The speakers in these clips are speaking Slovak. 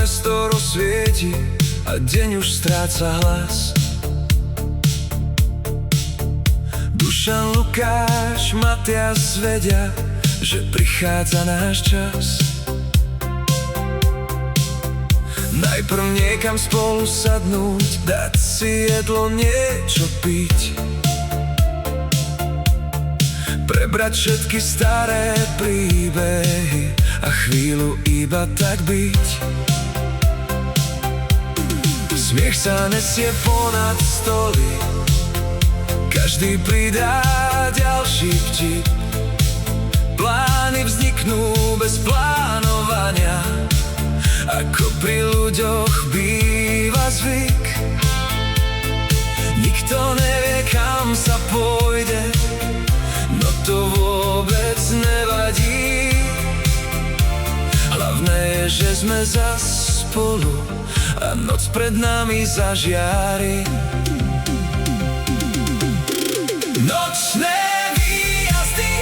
mesto rozsvieti a deň už stráca hlas. Dušan, Lukáš, Matias vedia, že prichádza náš čas. Najprv niekam spolu sadnúť, dať si jedlo, niečo piť, prebrať všetky staré príbehy a chvíľu iba tak byť. Smiech sa nesie ponad stoly, každý pridá ďalší vtip. Plány vzniknú bez plánovania, ako pri ľuďoch býva zvyk. Nikto nevie, kam sa pôjde, no to vôbec nevadí. Hlavné je, že sme zas spolu a noc pred nami zažiari. Nočné výjazdy,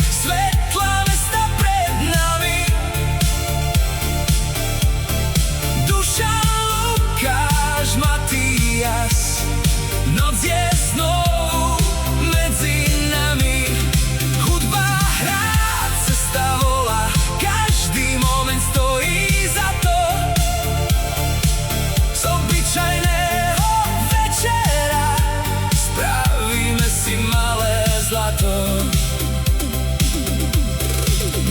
svetlá mesta pred nami. Dušan, Lukáš, Matias, noc je znovu medzi nami. Hudba hrá, cesta volá, každý moment stojí za to. Z obyčajného večera spravíme si malé zlato.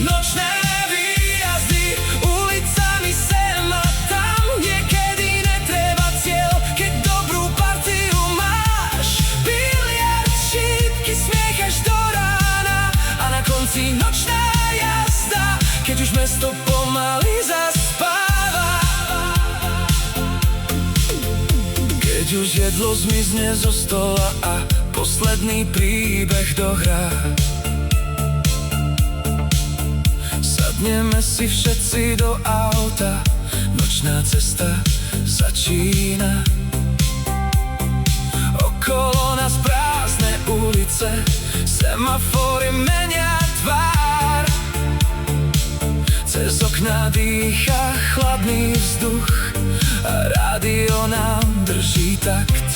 Nočné výjazdy, ulicami sem a tam, niekedy netreba cieľ, keď dobrú partiu máš. Biliard, šípky, smiech až do rána a na konci nočná jazda, keď už mesto pomaly zaspáva. Keď už jedlo zmizne zo stola a posledný príbeh dohrá, sadneme si všetci do auta, nočná cesta začína. Okolo nás prázdne ulice, semafory menia tvár. Cez okná dýcha chladný vzduch a rádio nám drží takt.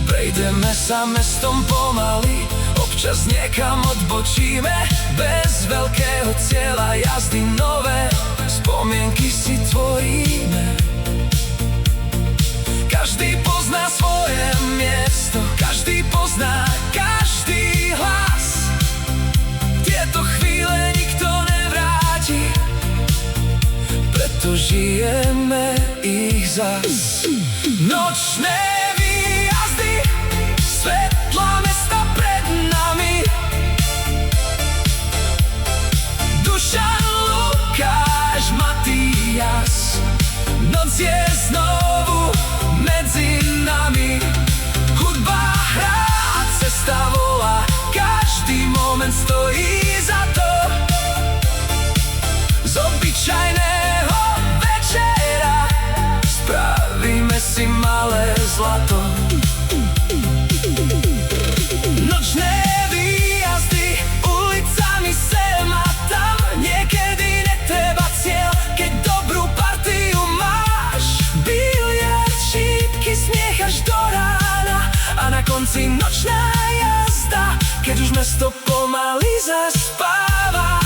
Prejdeme sa mestom pomaly, občas niekam odbočíme, bez veľkého cieľa jazdy nové spomienky si tvoríme. Každý pozná svoje miesto, každý pozná každý hlas. Tieto chvíle nikto nevráti, preto žijeme ich zas. Nočné výjazdy, svetlá mesta pred nami. Dušan, Lukáš, Matias, noc je znovu medzi nami. Hudba hrá, cesta volá, každý moment stojí za to. Z obyčajného večera spravíme si malé zlato. Nočné výjazdy, ulicami sem a tam, niekedy netreba cieľ, keď dobrú partiu máš. Biliard, šípky, smiech až do rána a na konci nočná jazda, keď už mesto pomaly zaspáva.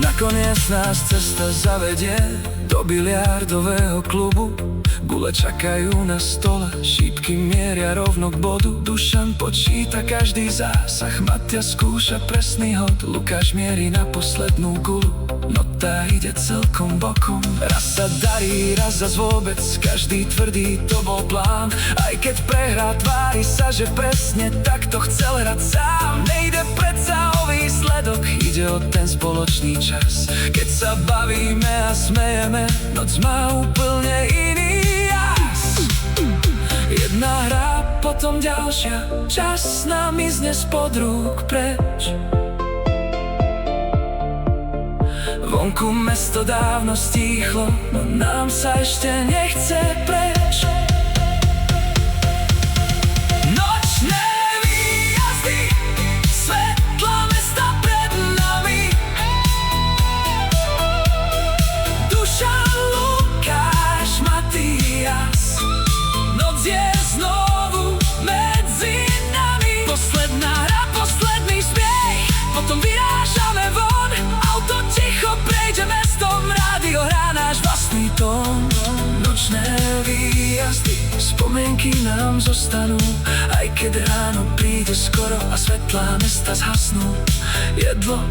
Nakoniec nás cesta zavedie do biliardového klubu. Gule čakajú na stole, šípky mieria rovno k bodu. Dušan počíta každý zásah, Matias skúša presný hod, Lukáš mierí na poslednú gulu. No tá ide celkom bokom, raz sa darí, raz zas vôbec, každý tvrdý to bol plán. Aj keď prehrá, tvári sa, že presne takto chcel hrať sám. Nejde predsa o výsledok, ide o ten spoločný čas. Keď sa bavíme a smejeme, noc má úplne iný jas. Jedna hra, potom ďalšia, čas nám mizne spod rúk preč. Vonku mesto dávno stíchlo, no nám sa ešte nechce preč. Nočné výjazdy, svetlá mesta pred nami. spomienky nám zostanú, aj keď ráno príde skoro a svetlá mesta zhasnú. Jedlo,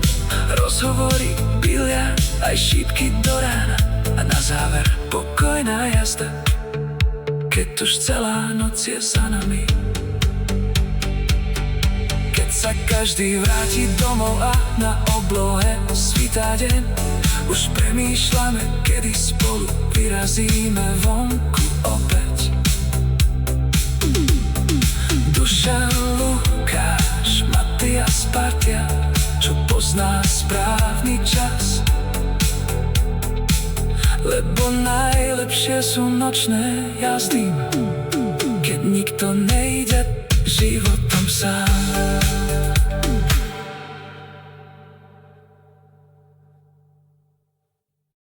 rozhovory, biliard, aj šípky do rána a na záver pokojná jazda, keď už celá noc je za nami. Keď sa každý vráti domov a na oblohe svitá deň, už premýšľame, kedy spolu vyrazíme vonku opäť. Dušan, Lukáš, Matias, partia, čo pozná správny čas, lebo najlepšie sú nočné jazdy, keď nikto nejde životom sám.